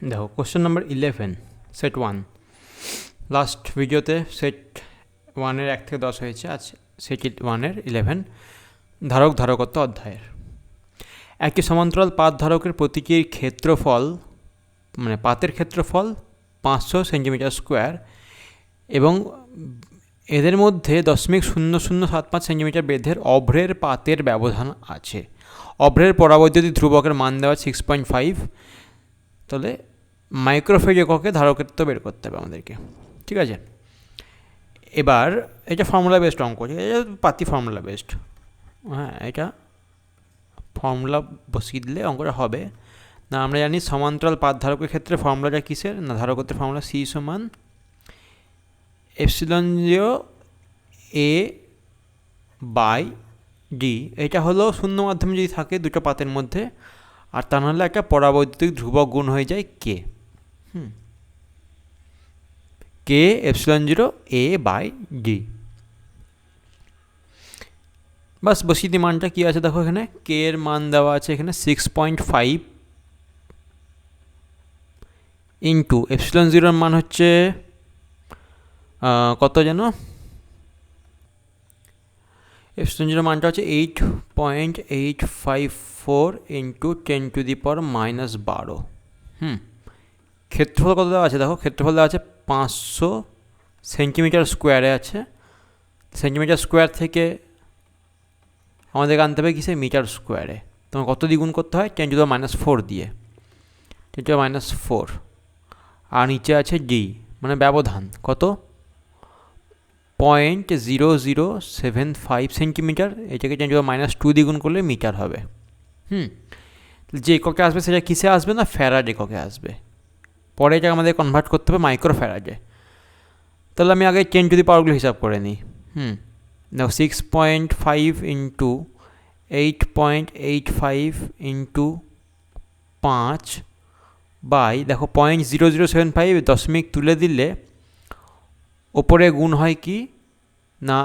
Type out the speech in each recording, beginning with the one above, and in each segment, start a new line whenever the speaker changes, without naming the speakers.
দেখো question number 11 set 1 last ভিডিওতে set 1-এর 1 থেকে 10 হয়েছে, আজ সেট 1-এর 11 ধারক ধারকত্ব অধ্যায়ের। একটি সমান্তরাল পাত ধারকের প্রতীকীর ক্ষেত্রফল মানে পাতের ক্ষেত্রফল 500 সেন্টিমিটার স্কোয়ার এবং এদের মধ্যে 0.0075 সেন্টিমিটার বেধের অভ্রের পাতের ব্যবধান আছে। অভ্রের পরাবৈদ্যুতিক ধ্রুবকের মান দেওয়া 6.5, তাহলে মাইক্রোফেজ এককে ধারকত্ব বের করতে হবে আমাদেরকে। ঠিক আছে, এবার এটা ফর্মুলা বেসড অঙ্ক, এটা পাতি ফর্মুলা বেসড। হ্যাঁ, এটা ফর্মুলা বসিয়ে দিলে অঙ্কটা হবে না। আমরা জানি সমান্তরাল পাত ধারকের ক্ষেত্রে ফর্মুলাটা কিসের না, ধারকত্বের ফর্মুলা C সমান ε0 A/d। এটা হলো শূন্য মাধ্যমে যদি থাকে দুটো পাতের মধ্যে, আর তা নাহলে একটা পরাবৈদ্যুতিক ধ্রুবক গুণ হয়ে যায় k। k ε0 A/d। বাস বসিয়ে দিই মানটা কী আছে দেখো, এখানে k এর মান দেওয়া আছে এখানে 6.5 ইন্টু ε0 এর মান হচ্ছে কত যেন, ε0 মানটা হচ্ছে 8.854 ইন্টু 10⁻⁻12। ক্ষেত্রফল কত দেওয়া আছে দেখো, ক্ষেত্রফল দেওয়া আছে 500 সেন্টিমিটার স্কোয়ারে আছে। সেন্টিমিটার স্কোয়ার থেকে আমাদেরকে আনতে হবে কিসে, মিটার স্কোয়ারে। তোমার কত দ্বিগুণ করতে হয়, 10⁻⁻4 দিয়ে, 10⁻⁴। আর নিচে আছে ডি মানে ব্যবধান কত, 0.0075 সেন্টিমিটার। এটাকে 10⁻² দ্বিগুণ করলে মিটার হবে। যে এককে আসবে সেটা কিসে আসবে না, ফ্যারাড এককে আসবে। পরে এটা আমাদের কনভার্ট করতে হবে মাইক্রো ফ্যারাডে। তাহলে আমি আগে 10⁻গুলো হিসাব করে নিই। দেখো 6.5 ইন্টু 8.85 ইন্টু 5 বাই, দেখো 0.0075 দশমিক তুলে দিলে ওপরে গুণ হয় কি না,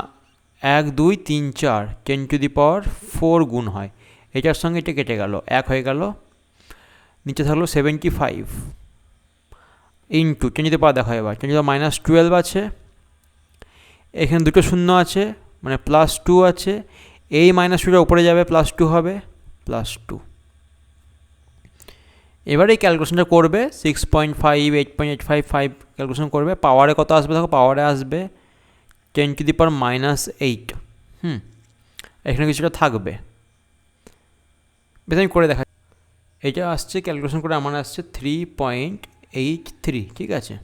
1 2 3 4 10⁻⁴ গুণ হয়। এটার সঙ্গে এটা কেটে গেল, 1 হয়ে গেল। নিচে থাকলো 75 ইন্টু 10⁻, দেখা এবার 10⁻12 আছে। এখানে দুটো শূন্য আছে মানে +2 আছে। এই -2টা উপরে যাবে, +2 হবে, +2। এবারে এই ক্যালকুলেশনটা করবে 6.5 8.855 ক্যালকুলেশন করবে। পাওয়ারে কত আসবে দেখো, পাওয়ারে আসবে 10⁻⁸। এখানে কিছুটা থাকবে, বেশ আমি করে দেখা। এটা আসছে ক্যালকুলেশন করে আমার আসছে 3.83। ঠিক আছে,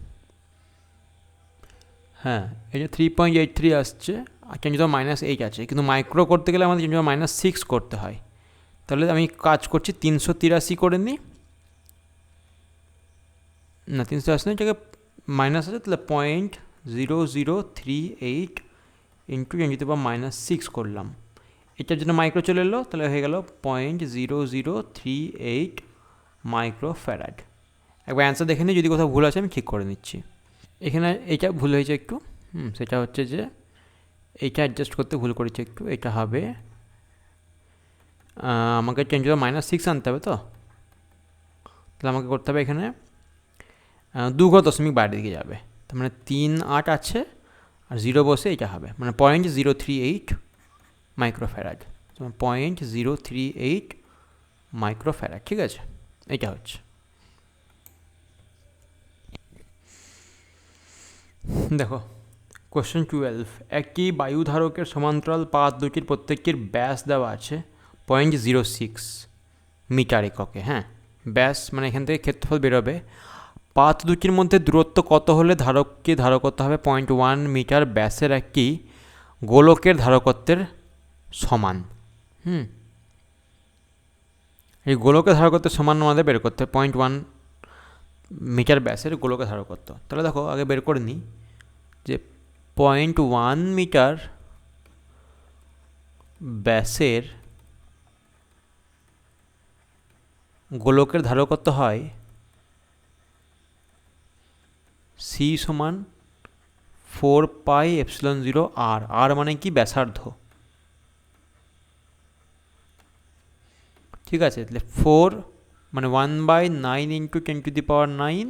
হ্যাঁ এটা 3.83 আসছে। আর 10⁻⁸ আছে, কিন্তু মাইক্রো করতে গেলে আমাদের 10⁻6 করতে হয়। তাহলে আমি কাজ করছি 383 করে নিই, না 383 নয়, এটাকে মাইনাস আছে, তাহলে 0.0038 ইন্টু 10⁻6 করলাম। এটার জন্য মাইক্রো চলে এলো, তাহলে হয়ে গেল 0.0038 মাইক্রো ফ্যারাড। একবার অ্যান্সার দেখে নিই, যদি কোথাও ভুল আছে আমি ঠিক করে নিচ্ছি। এখানে এইটা ভুল হয়েছে একটু, সেটা হচ্ছে যে এইটা অ্যাডজাস্ট করতে ভুল করেছি একটু। এটা হবে আমাকে 10⁻6 আনতে হবে, তো তাহলে আমাকে করতে হবে এখানে 2 ঘর দশমিক বাইরের দিকে যাবে, তার মানে 3 8 আছে আর 0 বসে এটা হবে, মানে 0.038 মাইক্রোফ্যারাড। 0.038 মাইক্রোফ্যারাড। ঠিক আছে, এটা হচ্ছে। দেখো কোশ্চেন 12, একটি বায়ুধারকের সমান্তরাল পাত দুটির প্রত্যেকটির ব্যাস দেওয়া আছে 0.06 মিটার এককে। হ্যাঁ, ব্যাস মানে এখান থেকে ক্ষেত্রফল বেরোবে। পাত দুটির মধ্যে দূরত্ব কত হলে ধারককে ধারকত্ব হবে 0.1 মিটার ব্যাসের একটি গোলকের ধারকত্বের সমান। এই গোলকের ধারকত্বের সমান আমাদের বের করতে হবে 0.1 মিটার ব্যাসের গোলকের ধারকত্ব। তাহলে দেখো আগে বের করে নিই যে 0.1 মিটার ব্যাসের গোলকের ধারকত্ব হয় C সমান 4πε0r। আর মানে কি, ব্যাসার্ধ। ঠিক আছে, তাহলে 4 মানে 1/9 ইন্টু 10⁻৯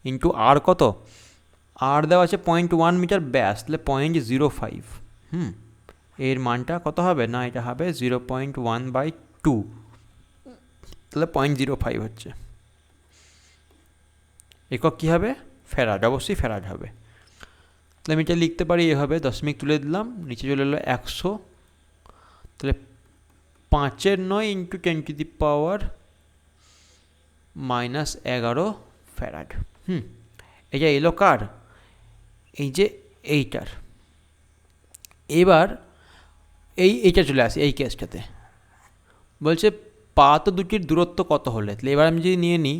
ইন্টু আর কত, আর দেওয়া আছে 0.1 মিটার ব্যাস, তাহলে 0.05। এর মানটা কত হবে না, এটা হবে 0.1/2, তাহলে 0.05 হচ্ছে। একক কী হবে, ফ্যারাড, অবশ্যই ফ্যারাড হবে। তাহলে আমি এটা লিখতে পারি এভাবে, দশমিক তুলে দিলাম, নিচে চলে এলো 100, তাহলে 5/9 ইন্টু 10⁻11 ফ্যারাড। এটা এলো কার, এই যে এইটার। এবার এইটা চলে আসে এই কেসটাতে, বলছে পাত দুটির দূরত্ব কত হলে। তাহলে এবার আমি যদি নিয়ে নিই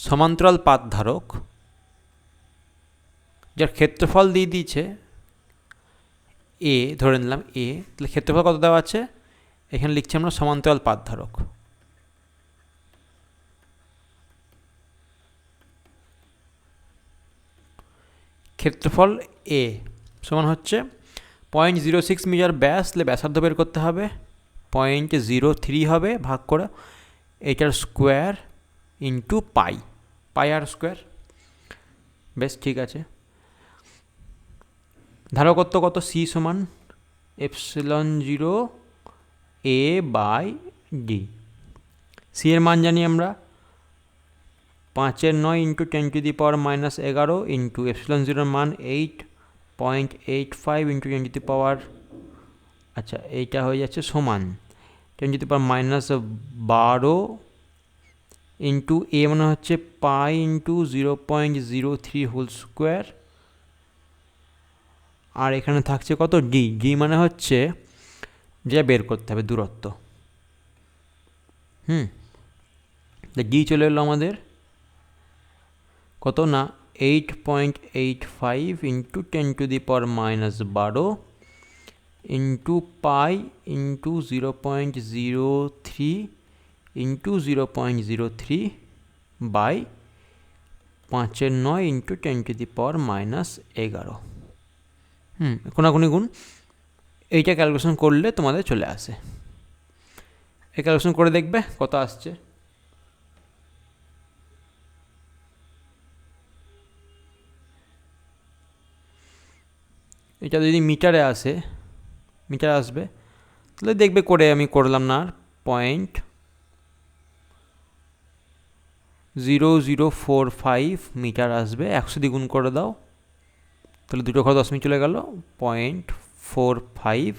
সমান্তরাল পাত ধারক, যার ক্ষেত্রফল দিয়ে দিয়েছে এ, ধরে নিলাম এ, তাহলে ক্ষেত্রফল কত দেওয়া আছে, এখানে লিখছি আমরা সমান্তরাল পাত ধারক। ক্ষেত্রফল এ সমান হচ্ছে 0.06 মিটার ব্যাস, তাহলে ব্যাসার্ধ বের করতে হবে 0.03 হবে, ভাগ করে এটার স্কোয়ার ইন্টু পাই আর স্কোয়ার। বেশ, ঠিক আছে। ধারকত্ব কত, সি সমান ε0 a/d। সি এর মান জানি আমরা 5/9 ইন্টু 10⁻11 ইন্টু ε0 মান 8.85 ইন্টু 10⁻, আচ্ছা এইটা হয়ে যাচ্ছে সমান 10⁻12 ইন্টু এ মানে হচ্ছে পাই ইন্টু 0.03 হোল স্কোয়ার, আর এখানে থাকছে কত, ডি। ডি মানে হচ্ছে যেটা বের করতে হবে দূরত্ব। ডি চলে এলো আমাদের কত না 8.85 into 10⁻12 into pi into 0.03 into 0.03 by 5/9 into 10⁻11। কোনাকুনি গুণ, এইটা ক্যালকুলেশন করলে তোমাদের চলে আসে। এই ক্যালকুলেশন করে দেখবে কত আসছে। এটা যদি মিটারে আসে, মিটার আসবে, তাহলে দেখবে করে আমি করলাম না, 0.0045 মিটার আসবে। 100 দ্বিগুণ করে দাও, তাহলে দুটো ঘর দশমিক চলে গেল, 0.45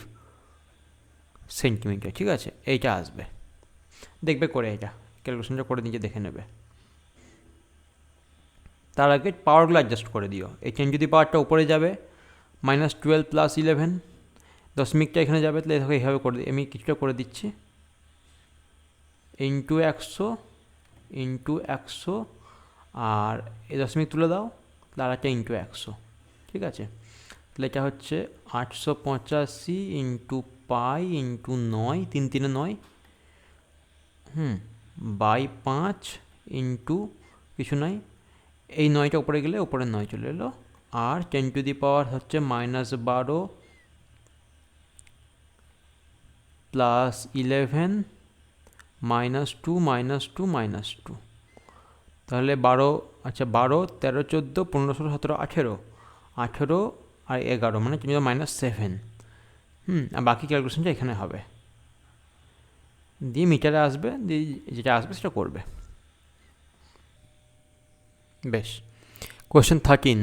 সেন্টিমিটার। ঠিক আছে, এইটা আসবে, দেখবে করে, এটা ক্যালকুলেশনটা করে নিজে দেখে নেবে। তার আগে পাওয়ারগুলো অ্যাডজাস্ট করে দিও। এই 10⁻ উপরে যাবে, -12 + 11, দশমিকটা এখানে যাবে, তাহলে দেখো এইভাবে করে দিই, আমি কিছুটা করে দিচ্ছি, ইন্টু 100 ইন্টু 100, আর এই দশমিক তুলে দাও, তাহলে আর একটা ইন্টু 100। ঠিক আছে, তাহলে এটা হচ্ছে 885 into pi into 9, 3 3 9, by 5 into কিছু নয়, এই 9টা উপরে গেলে উপরে 9 চলে এলো, আর 10⁻ হচ্ছে -12 প্লাস 11 -2 -2 -2, তাহলে 12, আচ্ছা 12 13 14 15 16 17 18 18 আর 11 মানে -7। আর বাকি ক্যালকুলেশনটা এখানে হবে, দিয়ে মিটারে আসবে, দিয়ে যেটা আসবে সেটা করবে। বেশ, কোয়েশ্চেন 13,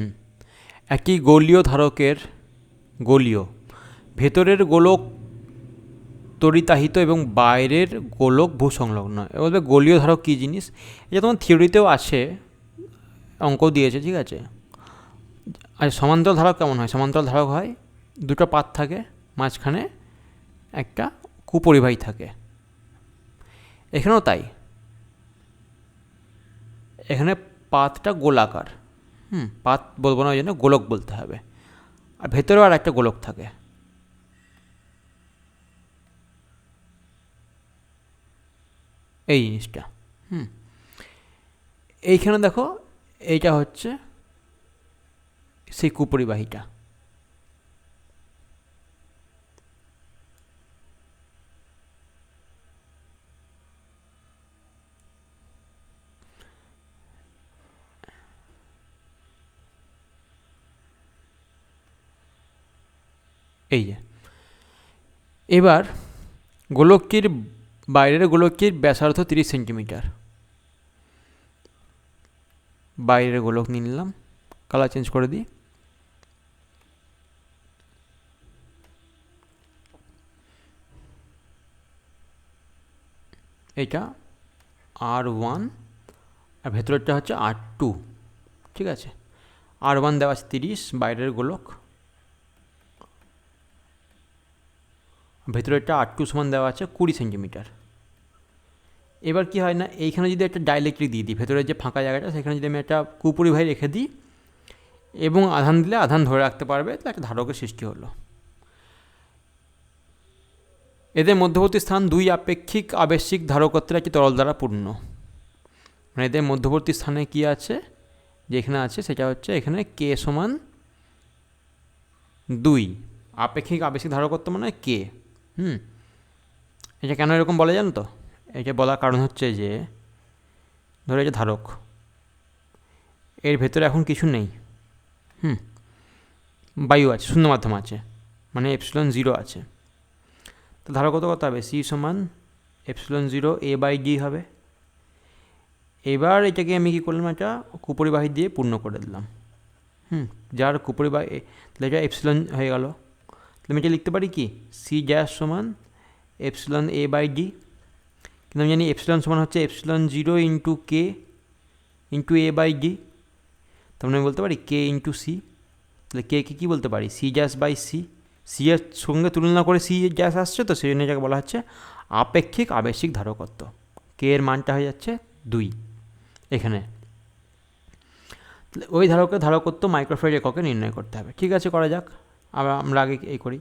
একটি গোলীয় ধারকের গোলীয় ভেতরের গোলক তড়িতাহিত এবং বাইরের গোলক ভূসংলগ্ন। এবার বলবে গোলীয় ধারক কী জিনিস, এটা তোমার থিওরিতেও আছে, অঙ্ক দিয়েছে। ঠিক আছে, আর সমান্তরাল ধারক কেমন হয়, সমান্তরাল ধারক হয় দুটো পাত থাকে, মাঝখানে একটা কুপরিবাহী থাকে। এখানেও তাই, এখানে পাতটা গোলাকার, পাত বলবো না, ওই জন্য গোলক বলতে হবে, আর ভেতরেও আর একটা গোলক থাকে। এই জিনিসটা, এইখানে দেখো, এইটা হচ্ছে সেই কুপরিবাহীটা। এই যে এবার গোলকের বাইরের গোলকের ব্যাসার্ধ 30 সেন্টিমিটার। বাইরের গোলক নিয়ে নিলাম, কালার চেঞ্জ করে দিই। এটা R1 আর ভেতরেরটা হচ্ছে R2, ঠিক আছে। R1 দেওয়া আছে 30 বাইরের গোলক, ভেতরেরটা R2 সমান দেওয়া আছে 20 সেন্টিমিটার। এবার কি হয় না, এইখানে যদি একটা ডাইলেকট্রিক দিয়ে দিই, ভেতরের যে ফাঁকা জায়গাটা সেখানে যদি আমি একটা কুপরিবাহী রেখে দিই এবং আধান দিলে আধান ধরে রাখতে পারবে, তাহলে একটা ধারকের সৃষ্টি হলো। এদের মধ্যবর্তী স্থান দুই আপেক্ষিক আবেশিক ধারকত্বের একটি তরল দ্বারা পূর্ণ। মানে এদের মধ্যবর্তী স্থানে কি আছে, যেখানে আছে সেটা হচ্ছে এখানে কে সমান 2, আপেক্ষিক আবেশিক ধারকত্ব মানে কে। এটা কেন এরকম বলা জানো তো? এটা বলার কারণ হচ্ছে যে ধরো এই যে ধারক, এর ভেতরে এখন কিছু নেই, বায়ু আছে, শূন্য মাধ্যম আছে, মানে এপসিলন 0 আছে। তো ধারকত্ব কত হবে? সি সমান এপসিলন 0 A/D হবে। এবার এটাকে আমি কী করলাম, একটা কুপরিবাহী দিয়ে পূর্ণ করে দিলাম। যার কুপরিবাহী, তাহলে এটা এপসিলন হয়ে গেল। তাহলে আমি এটা লিখতে পারি কি, সি গ্যাস সমান এপসিলন A/D। কিন্তু আমি জানি এপসিলন সমান হচ্ছে epsilon 0 into k into A/D। তার মানে আমি বলতে পারি কে ইন্টু সি। তাহলে কে কে কী বলতে পারি, C gas by C. C এর সঙ্গে তুলনা করে সি গ্যাস আসছে, তো সেই জন্য এটাকে বলা হচ্ছে আপেক্ষিক আবেশিক ধারকত্ব। কে এর মানটা হয়ে যাচ্ছে 2 এখানে। ওই ধারকের ধারকত্ব মাইক্রোফ্যারাড এককে নির্ণয় করতে হবে। ঠিক আছে, করা যাক। আমরা আগে এই করি।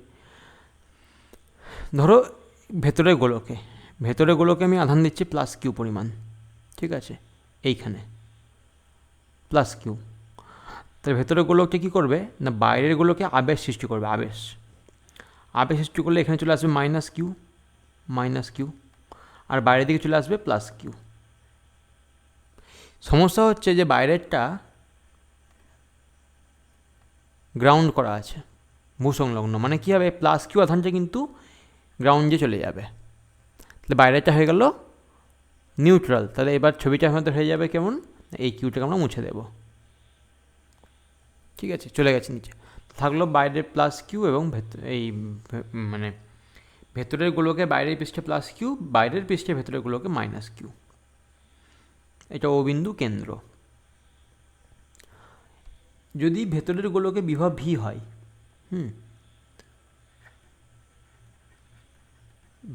ধরো ভেতরের গোলকে আমি আধান দিচ্ছি +Q পরিমাণ, ঠিক আছে, এইখানে +Q। তাহলে ভেতরের গোলকটা কী করবে না, বাইরের গোলকে আবেশ সৃষ্টি করবে। আবেশ সৃষ্টি করলে এখানে চলে আসবে -Q, আর বাইরের দিকে চলে আসবে +Q। সমস্যা হচ্ছে যে বাইরেরটা গ্রাউন্ড করা আছে, ভূসংলগ্ন, মানে কী হবে, +Q আধানটা কিন্তু গ্রাউন্ডে চলে যাবে। তাহলে বাইরেটা হয়ে গেল নিউট্রাল। তাহলে এবার ছবিটা আমাদের হয়ে যাবে কেমন, এই কিউটাকে আমরা মুছে দেব। ঠিক আছে, চলে গেছে নিচে। থাকলো বাইরের +Q এবং এই মানে ভেতরের গুলোকে বাইরের পৃষ্ঠে +Q, বাইরের পৃষ্ঠে ভেতরের গুলোকে -Q। এটা ও বিন্দু কেন্দ্র। যদি ভেতরের গোলকে বিভব V হয়,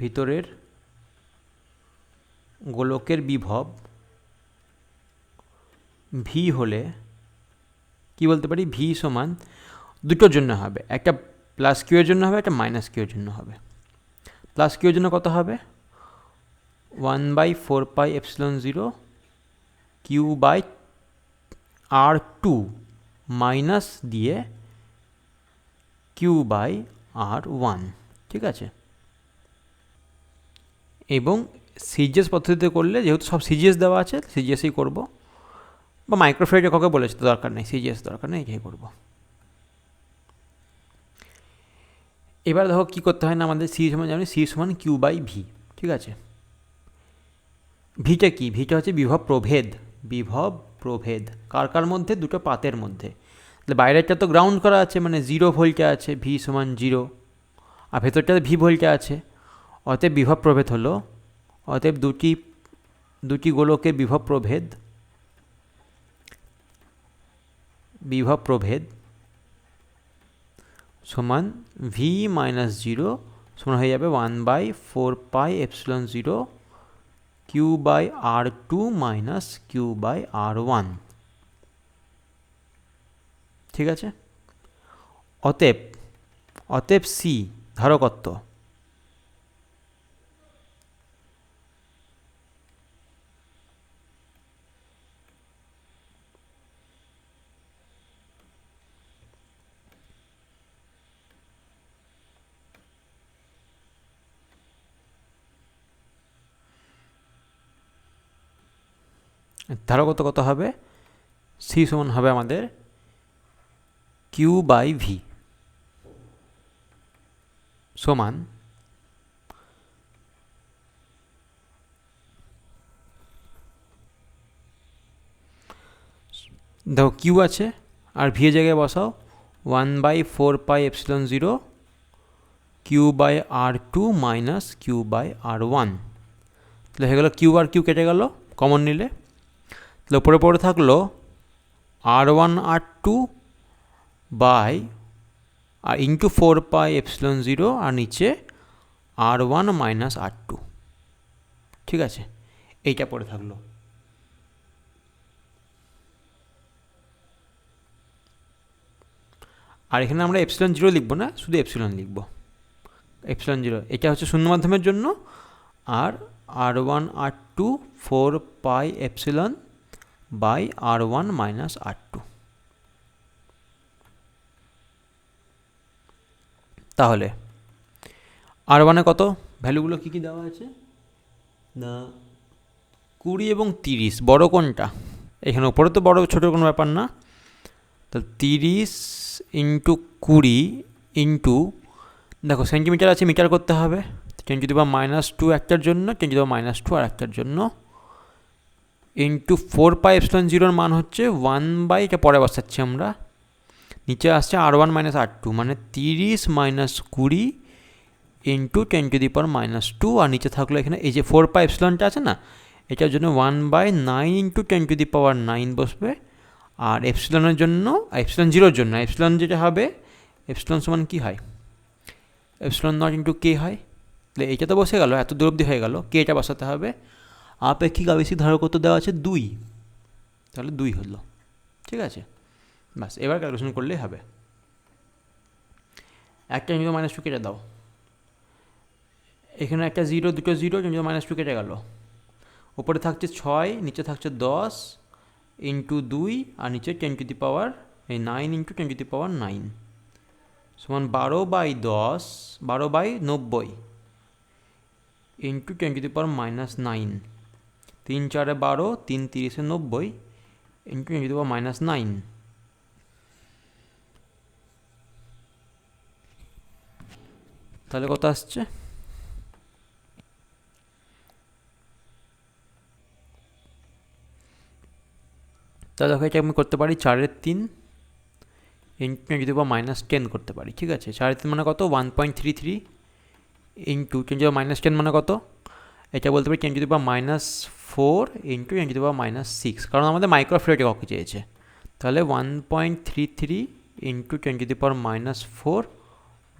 ভিতরের গোলকের বিভব V হলে কি বলতে পারি, V সমান দুটোর জন্য হবে, একটা +Q এর জন্য হবে, একটা -Q এর জন্য হবে। +Q এর জন্য কত হবে, 1/4πε0 Q/R2 মাইনাস দিয়ে Q/R1, ঠিক আছে। এবং সিজিএস পদ্ধতিতে করলে, যেহেতু সব সিজিএস দেওয়া আছে, সিজিএসই করব, বা মাইক্রোফ্যারাড এককে বলেছে তো দরকার নেই, সিজিএস দরকার নেই, এটাই করব। এবার দেখো কী করতে হয় না, আমাদের সি সমান জানি, সি সমান Q/V, ঠিক আছে। ভিটা কি, ভিটা হচ্ছে বিভব প্রভেদ কার মধ্যে, দুটো পাতের মধ্যে। তাহলে বাইরেরটা তো গ্রাউন্ড করা আছে, মানে 0 ভোল্টে আছে, V সমান 0, আর ভেতরটাতে V ভোল্টে আছে। অতএব বিভব প্রভেদ হলো, অতএব দুটি গোলকের বিভব প্রভেদ সমান V - 0 সমান হয়ে যাবে 1/4πε0 Q/R2 মাইনাস Q/R1, ঠিক আছে। অতএব সি ধারকত্ব কত হবে, সি সমান হবে আমাদের Q/V। সমান দেখো কিউ আছে আর ভি এর জায়গায় বসাও 1/4πε0 Q by R two minus Q by R one. তাহলে হয়ে গেল কিউ আর কিউ কেটে গেল কমন নিলে, তাহলে উপরে পড়ে থাকলো R one R two by R into 4πε0 আর নিচে R one minus R two. ঠিক আছে, এইটা পড়ে থাকলো। আর এখানে আমরা এপসিলন জিরো লিখবো না, শুধু এপসিলন লিখবো। এপসিলন জিরো এটা হচ্ছে শূন্য মাধ্যমের জন্য, আর R one R two 4πε by R one minus R two. তাহলে আর ওয়ানে কত ভ্যালুগুলো কী কী দেওয়া আছে না, 20 এবং 30, বড় কোনটা? এখানে উপরে তো বড় ছোটো কোনো ব্যাপার না, তাহলে 30 ইন্টু 20 ইন্টু, দেখো সেন্টিমিটার আছে মিটার করতে হবে, 10⁻² একটার জন্য, 10⁻² আর একটার জন্য, ইন্টু 4πε0 মান হচ্ছে 1/, এটা পরে বসাচ্ছি আমরা, নিচে আসছে আর ওয়ান মাইনাস আর টু, মানে 30 মাইনাস 20 ইন্টু 10⁻² আর নিচে থাকলো এখানে এই যে 4π আছে না, এটার জন্য 1/9 ইন্টু 10⁻9 বসবে। আর এপসিলনের জন্য, এপসিলন জিরোর জন্য এপসিলন যেটা হবে, এপসিলন সমান কী হয়, এপসিলন নট ইন্টু কে হয়। তাহলে এইটা তো বসে গেল, এত দূর অবধি হয়ে গেল, কেটা বসাতে হবে। আপেক্ষিক আবেশিক ধারকত্ব দেওয়া আছে 2, তাহলে 2 হলো। ঠিক আছে, বাস এবার ক্যালকুলেশন করলেই হবে। একটা 10⁻² কেটে দাও, এখানে একটা 0, দুটো 0, 10⁻² কেটে গেল, উপরে থাকছে 6, নিচে থাকছে 10 ইন্টু 2 আর নিচে 10⁻9 ইন্টু 10⁻9 সমান 12/10, 12/90 ইন্টু 10⁻9, 3 4 12, 3 30 90 ইন্টু 10⁻9। তাহলে কত আসছে, তাহলে দেখো এটা আমি করতে পারি 4/3 ইন্টু 10⁻10 করতে পারি। ঠিক আছে, 4/3 মানে কত, 1.33 ইন্টু 10⁻10 মানে কত, এটা বলতে পারি 10⁻4 ইন্টু 10⁻6, কারণ আমাদের মাইক্রোফ্যারাডে কত চেয়েছে। তাহলে 1.33 ইন্টু 10⁻4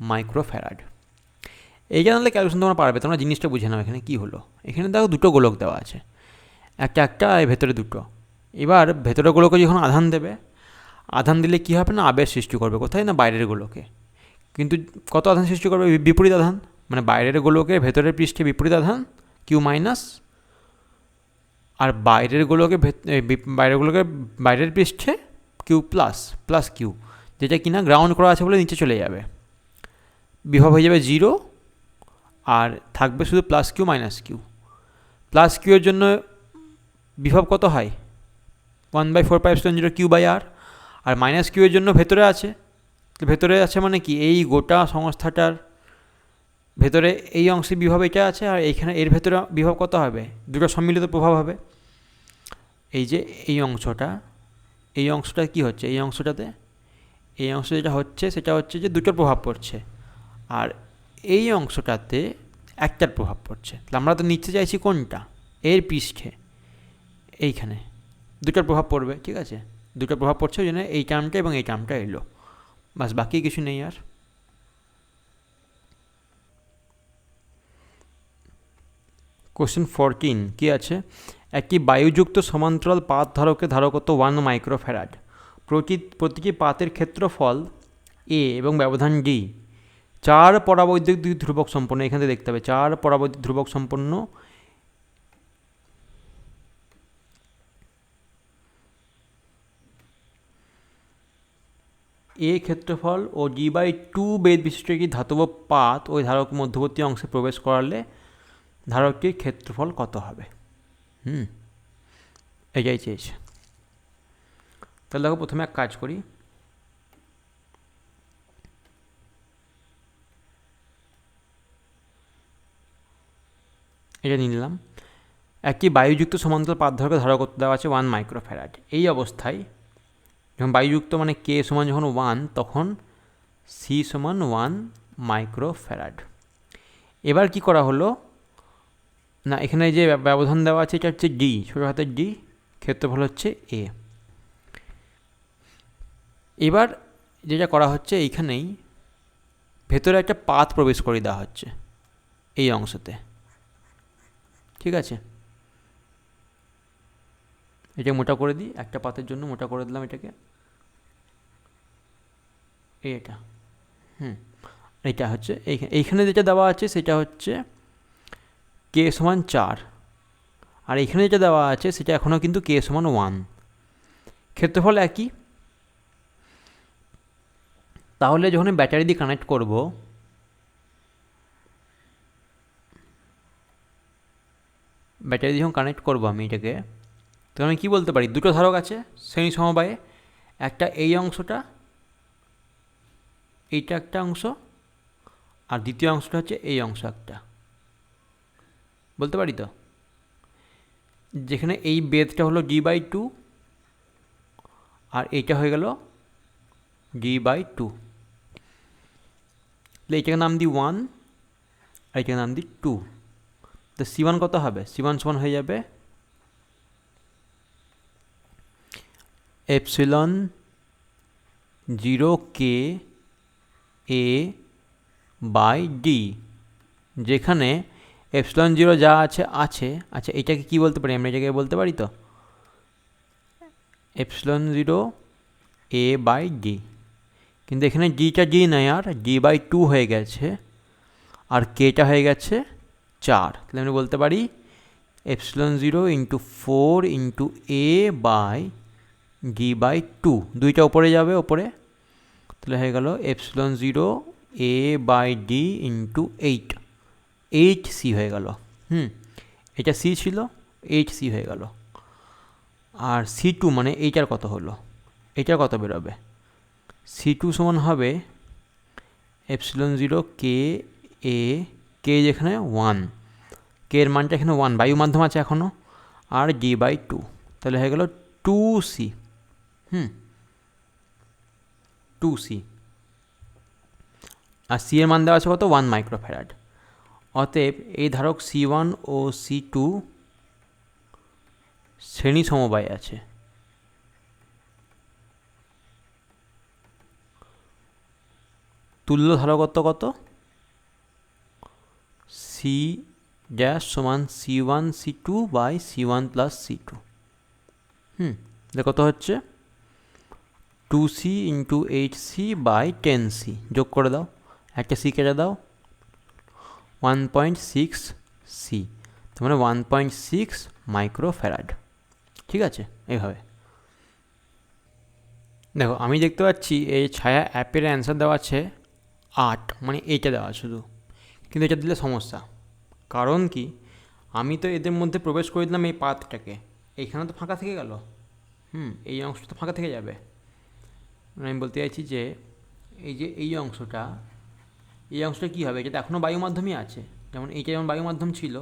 মাইক্রোফ্যারাড। এই জানলে ক্যালকুলেশন তোমরা পারবে, তোমরা জিনিসটা বুঝে নাও এখানে কী হলো। এখানে দেখো দুটো গোলক দেওয়া আছে, একটা আর ভেতরে দুটো। এবার ভেতরের গোলকে যখন আধান দেবে, আধান দিলে কী হবে না, আবেশ সৃষ্টি করবে কোথায় না, বাইরের গোলকে। কিন্তু কত আধান সৃষ্টি করবে, বিপরীত আধান, মানে বাইরের গোলকের ভেতরের পৃষ্ঠে বিপরীত আধান কিউ মাইনাস, আর বাইরের গোলকে বাইরের পৃষ্ঠে কিউ প্লাস কিউ, যেটা কিনা গ্রাউন্ড করা আছে বলে নিচে চলে যাবে, বিভব হয়ে যাবে 0 আর থাকবে শুধু plus Q minus Q. Plus Q এর জন্য বিভব কত হয়, 1/4πε0 কিউ বাই আর, আর মাইনাস কিউ এর জন্য ভেতরে আছে, ভেতরে আছে মানে কি, এই গোটা সংস্থাটার ভেতরে এই অংশে বিভব এটা আছে, আর এইখানে এর ভেতরে বিভব কত হবে, দুটো সম্মিলিত প্রভাব হবে। এই যে এই অংশটা কি হচ্ছে, এই অংশটাতে যেটা হচ্ছে সেটা হচ্ছে যে দুটোর প্রভাব পড়ছে, আর এই অংশটাতে একটার প্রভাব পড়ছে। তাহলে আমরা তো নিচে চাইছি কোনটা, এর পৃষ্ঠে এইখানে দুটোর প্রভাব পড়বে। ঠিক আছে, দুটো প্রভাব পড়ছে, ওই জন্য এই টার্মটা এবং এই টার্মটা এলো, বাস বাকি কিছু নেই আর। কোশ্চেন 14 কি আছে, একটি বায়ুযুক্ত সমান্তরাল পাত ধারকের ধারকত্ব 1 মাইক্রোফ্যারাড, প্রতিটি পাতের ক্ষেত্রফল এ এবং ব্যবধান ডি, 4 পরাবৈদ্যুতিক ধ্রুবক সম্পন্ন, এখানে দেখতে হবে 4 পরাবৈদ্যুতিক ধ্রুবক সম্পন্ন এ ক্ষেত্রফল ও d/2 বেদ বিশিষ্ট একটি ধাতব পাত ওই ধারক মধ্যবর্তী অংশে প্রবেশ করালে ধারকটির ক্ষেত্রফল কত হবে। এটাই চেয়েছে। তাহলে দেখো প্রথমে এক কাজ করি, এটা নিলাম। একটি বায়ুযুক্ত সমান্তরাল পাত ধারকের ধারকত্ব দেওয়া আছে 1 মাইক্রোফ্যারাড। এই অবস্থায় যখন বায়ুযুক্ত মানে কে সমান যখন 1, তখন সি সমান 1 মাইক্রোফ্যারাড। এবার কি করা হলো না, এখানে যে ব্যবধান দেওয়া আছে এটা হচ্ছে ডি, ছোটো হাতের ডি, ক্ষেত্রফল হচ্ছে এ। এবার যেটা করা হচ্ছে, এইখানেই ভেতরে একটা পাত প্রবেশ করে দেওয়া হচ্ছে এই অংশতে, ঠিক আছে। এটা মোটা করে দিই, একটা পাতের জন্য মোটা করে দিলাম এটাকে, এটা এটা হচ্ছে এইখানে যেটা দেওয়া আছে সেটা হচ্ছে কে সমান 4, আর এইখানে যেটা দেওয়া আছে সেটা এখনও কিন্তু কে সমান 1। ক্ষেত্রফল একই। তাহলে যখন ব্যাটারি দিয়ে কানেক্ট করব, ব্যাটারি দিয়ে যখন কানেক্ট করবো আমি এটাকে, তখন আমি কী বলতে পারি, দুটো ধারক আছে শ্রেণী সমবায়ে, একটা এই অংশটা, এইটা একটা অংশ, আর দ্বিতীয় অংশটা হচ্ছে এই অংশ একটা, বলতে পারি তো। যেখানে এই বেধটা হলো d/2 আর এইটা হয়ে গেল d/2। এইটাকে নাম দিই 1 আর এইটাকে নাম দিই 2। তো c1 কত হবে? c1 সমান হয়ে যাবে epsilon 0 k a by D, যেখানে এপসিলন 0 যা আছে আছে। আচ্ছা, এটাকে কি বলতে পারি আমরা? এটাকে বলতে পারি তো এপসিলন 0 a বাই ডি, কিন্তু এখানে ডিটা ডি নয়, আর d/2 হয়ে গেছে, আর কেটা হয়ে গেছে 4। তাহলে আমি বলতে পারি এপসিলন 0 × 4 × a বাই d/2, দুইটা ওপরে যাবে ওপরে, তাহলে হয়ে গেল epsilon 0 a by D × 8, 8c হয়ে গেল। এটা c ছিল, 8c হয়ে গেল। আর c2 মানে এইটার কত হলো, এইটার কত বেরোবে? c2 সমান হবে এপসিলন 0 k a, কে যেখানে 1, কে এর মানটা এখানে 1, বায়ু মাধ্যম আছে এখনও, আর d/2, তাহলে হয়ে গেল 2c। 2c, আর c এর মান দেওয়া আছে কত? 1 মাইক্রোফ্যারাড। অতএব এই ধারক c1 ও c2 শ্রেণী সমবায়ে আছে। তুল্য ধারকত্ব কত? c ড্যাশ সমান c1 c2 by c1 plus c2। কত হচ্ছে? 2c × 8c by 10c। যোগ করে দাও, একটা c কেটে দাও, 1.6c, তার মানে 1.6 মাইক্রোফ্যারাড। ঠিক আছে, এইভাবে দেখো। আমি দেখতে পাচ্ছি এই ছায়া অ্যাপের অ্যান্সার দেওয়া আছে 8, মানে এইটা দেওয়া শুধু, কিন্তু এটা দিলে সমস্যা। কারণ কি, আমি তো এদের মধ্যে প্রবেশ করে দিলাম এই পাতটাকে, এইখানে তো ফাঁকা থেকে গেল, এই অংশটা তো ফাঁকা থেকে যাবে। আমি বলতে চাইছি যে এই যে এই অংশটা কী হবে? এটা এখনও বায়ু মাধ্যমই আছে, যেমন এইটা যেমন বায়ু মাধ্যম ছিল,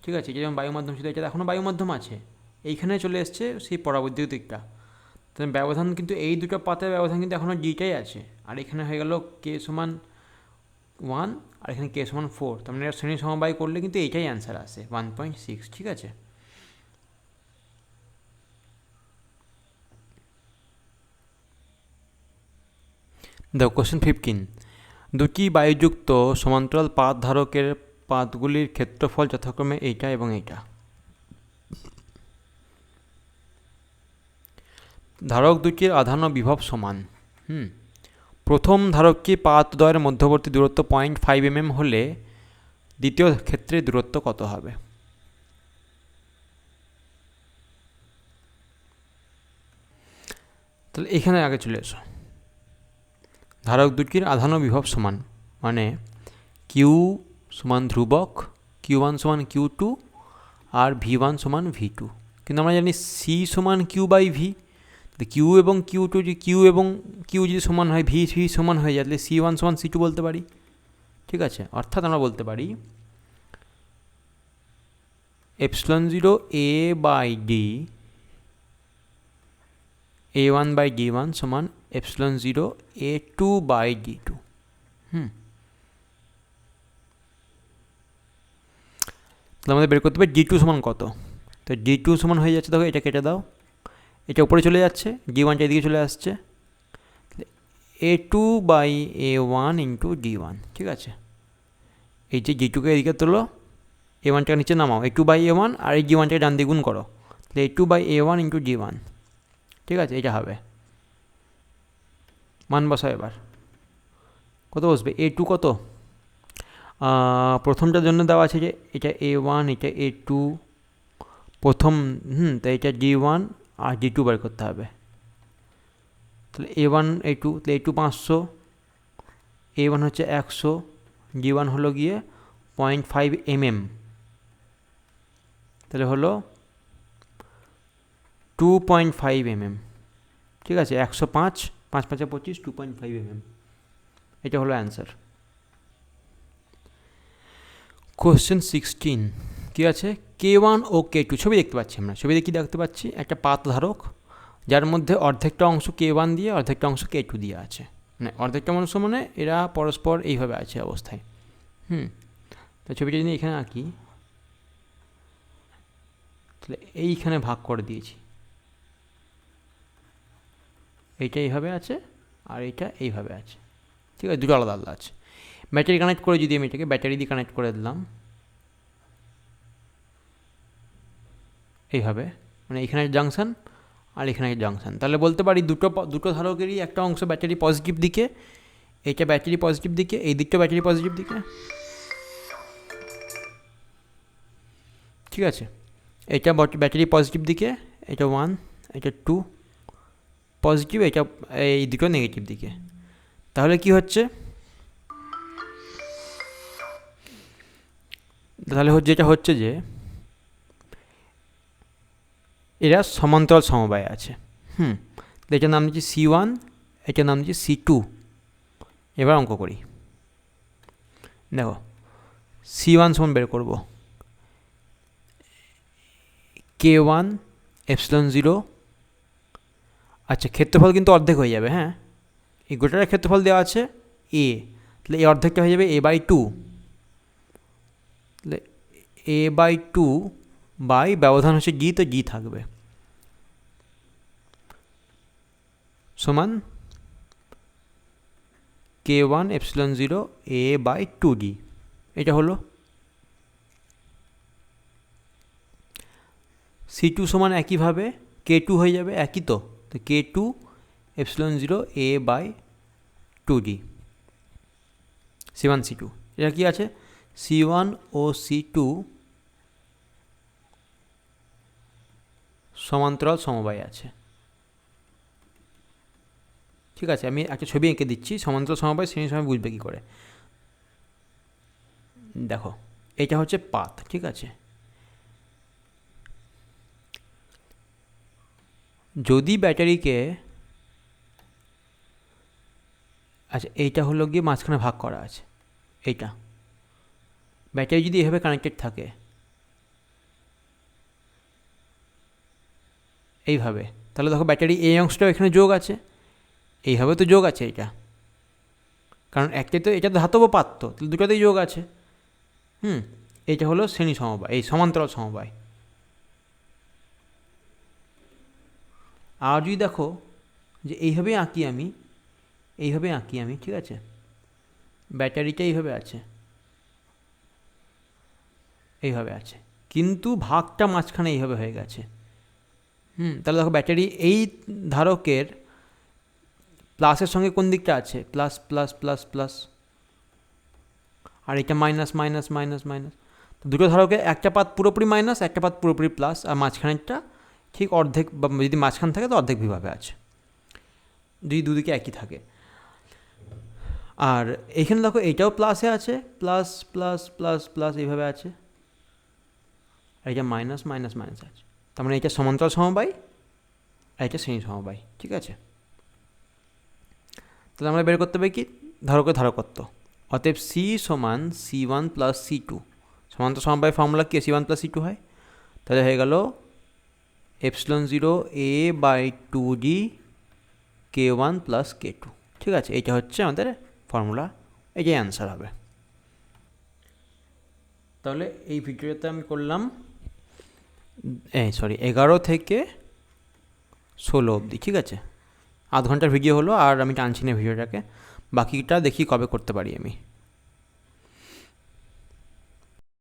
ঠিক আছে, এটা যেমন বায়ু মাধ্যম ছিল, এটা এখনও বায়ু মাধ্যম আছে, এইখানে চলে এসছে সেই পরাবৈদ্যুতিক দিকটা। তাহলে ব্যবধান কিন্তু এই দুটো পাতের ব্যবধান কিন্তু এখনও ডিটাই আছে, আর এখানে হয়ে গেল কে সমান 1 আর এখানে কে সমান 4, তার মানে শ্রেণী সমবায় করলে কিন্তু এইটাই অ্যান্সার আসে 1.6। ঠিক আছে, দেখো কোশ্চেন 15, দুটি বায়ুযুক্ত সমান্তরাল পাত ধারকের পাতগুলির ক্ষেত্রফল যথাক্রমে এইটা এবং এইটা। ধারক দুটির আধান ও বিভব সমান। প্রথম ধারকটি পাতদ্বয়ের মধ্যবর্তী দূরত্ব 0.5 mm হলে দ্বিতীয় ক্ষেত্রে দূরত্ব কত হবে? তাহলে এখানে আগে চলে এসো। ধারক দুটির আধান ও বিভব সমান মানে কিউ সমান ধ্রুবক, q1 সমান q2 আর v1 সমান v2। কিন্তু আমরা জানি c সমান q/v, কিউ এবং q2 যদি কিউ এবং কিউ যদি সমান হয়, ভি সমান হয়ে যায়, তাহলে c1 সমান c2 বলতে পারি। ঠিক আছে, অর্থাৎ আমরা বলতে পারি epsilon zero A by D a1 by d1 সমান epsilon zero a2 by d2। তাহলে আমাদের বের করতে হবে d2 সমান কত। তো d2 সমান হয়ে যাচ্ছে, দেখো এটা কেটে দাও, এটা উপরে চলে যাচ্ছে, d1টা এদিকে চলে আসছে, a2 by a1 into d1। ঠিক আছে, এই যে d2কে এদিকে তোলো, a1টাকে নিচে নামাও, a2 বাই a1 আর এই d1টাকে ডান দিকে গুণ করো, তাহলে a2 by a1 into d1। ঠিক আছে, এটা হবে, মান বসাও এবার, কত বসবে, a2 কত, প্রথমটার জন্য দেওয়া আছে যে এটা a1 এটা a2 প্রথম, তো এটা d1 আর d2 বের করতে হবে। তাহলে a1 a2, তাহলে a2 500, a1 হচ্ছে 100, d1 হলো গিয়ে 0.5 mm, তাহলে হলো 2.5 mm। ঠিক আছে, 105, 5 5 25, 2.5 mm, এটা হলো অ্যান্সার। কোয়েশ্চেন 16 কী আছে, k1 ও k2 ছবি দেখতে পাচ্ছি আমরা, ছবিতে কী দেখতে পাচ্ছি, একটা পাত ধারক যার মধ্যে অর্ধেকটা অংশ k1 দিয়ে অর্ধেকটা অংশ k2 দিয়ে আছে, মানে অর্ধেকটা অংশ মানে এরা পরস্পর এইভাবে আছে অবস্থায়। তো ছবিটা যদি এখানে আঁকি, তাহলে এইখানে ভাগ করে দিয়েছি, এইটা এইভাবে আছে আর এইটা এইভাবে আছে। ঠিক আছে, দুটো আলাদা আলাদা আছে। ব্যাটারি কানেক্ট করে যদি আমি এটাকে ব্যাটারি দিয়ে কানেক্ট করে দিলাম এইভাবে, মানে এখানে জাংশন আর এখানে জাংশন, তাহলে বলতে পারি দুটো ধারকেরই একটা অংশ ব্যাটারি পজিটিভ দিকে, এইটা ব্যাটারি পজিটিভ দিকে, এই দিকটা ব্যাটারি পজিটিভ দিকে। ঠিক আছে, এটা ব্যাটারি পজিটিভ দিকে, এটা 1 এটা 2 পজিটিভ, এটা এই দুটো নেগেটিভ দিকে। তাহলে কি হচ্ছে, তাহলে যেটা হচ্ছে যে এরা সমান্তরাল সমবায়ে আছে। এটার নাম দিচ্ছি C1, এটার নাম দিচ্ছি C2। এবার অঙ্ক করি, দেখো C1 সমান বের করব k1 এপসিলন 0। আচ্ছা, ক্ষেত্রফল কিন্তু অর্ধেক হয়ে যাবে, হ্যাঁ, এই গোটাটার ক্ষেত্রফল দেওয়া আছে a, তাহলে এই অর্ধেকটা হয়ে যাবে a/2, তাহলে a/2 বাই ব্যবধান হচ্ছে g, তো g থাকবে সমান k1 এপসিলন 0 a/2d। এটা হলো C2 সমান একইভাবে k2 হয়ে যাবে, একই তো k2 epsilon 0 a/2d, C1 C2। এটা কি আছে, C1 ও C2 সমান্তরাল সমবায় আছে। ঠিক আছে, আমি একটা ছবি এঁকে দিচ্ছি, সমান্তরাল সমবায় সেই সময় বুঝবে কী করে। দেখো এটা হচ্ছে পাত, ঠিক আছে, যদি ব্যাটারিকে, আচ্ছা এইটা হলো গিয়ে মাঝখানে ভাগ করা আছে, এইটা ব্যাটারি যদি এভাবে কানেক্টেড থাকে এইভাবে, তাহলে দেখো ব্যাটারি এই অংশটাও এখানে যোগ আছে, এইভাবে তো যোগ আছে এটা, কারণ একটাই তো, এটা ধাতব পাত্র, তাহলে দুটোতেই যোগ আছে। এইটা হলো শ্রেণী সমবায়, এই সমান্তরাল সমবায়। আর যদি দেখো যে এইভাবেই আঁকি আমি, এইভাবে আঁকি আমি, ঠিক আছে, ব্যাটারিটা এইভাবে আছে, এইভাবে আছে, কিন্তু ভাগটা মাঝখানে এইভাবে হয়ে গেছে। তাহলে দেখো ব্যাটারি এই ধারকের প্লাসের সঙ্গে কোন দিকটা আছে, প্লাস প্লাস প্লাস প্লাস, আর এটা মাইনাস মাইনাস মাইনাস মাইনাস, তো দুটো ধারকে একটা পাত পুরোপুরি মাইনাস, একটা পাত পুরোপুরি প্লাস, আর মাঝখানেরটা ঠিক অর্ধেক, বা যদি মাঝখান থাকে তো অর্ধেক বিভাবে আছে, যদি দুদিকে একই থাকে। আর এখানে দেখো এইটাও প্লাসে আছে, প্লাস প্লাস প্লাস প্লাস এইভাবে আছে, আর এটা মাইনাস মাইনাস মাইনাস আছে, তার মানে এটা সমান্তরাল সমবায় আর এটা শ্রেণী সমবায়। ঠিক আছে, তাহলে আমরা বের করতে হবে কি, ধারকের ধারকত্ব। অতএব C সমান C1 প্লাস C2, সমান্তরাল সমবায় ফর্মুলা কি, C1 প্লাস C2 হয়, তাহলে হয়ে গেল epsilon zero A by two D K one plus K two. ঠিক আছে, এইটা হচ্ছে আমাদের ফর্মুলা, এটাই অ্যান্সার হবে। তাহলে এই ভিডিওতে আমি করলাম 11 থেকে 16 অবধি। ঠিক আছে, আধ ঘন্টার ভিডিও হলো, আর আমি টানছি না ভিডিওটাকে, বাকিটা দেখি কবে করতে পারি আমি।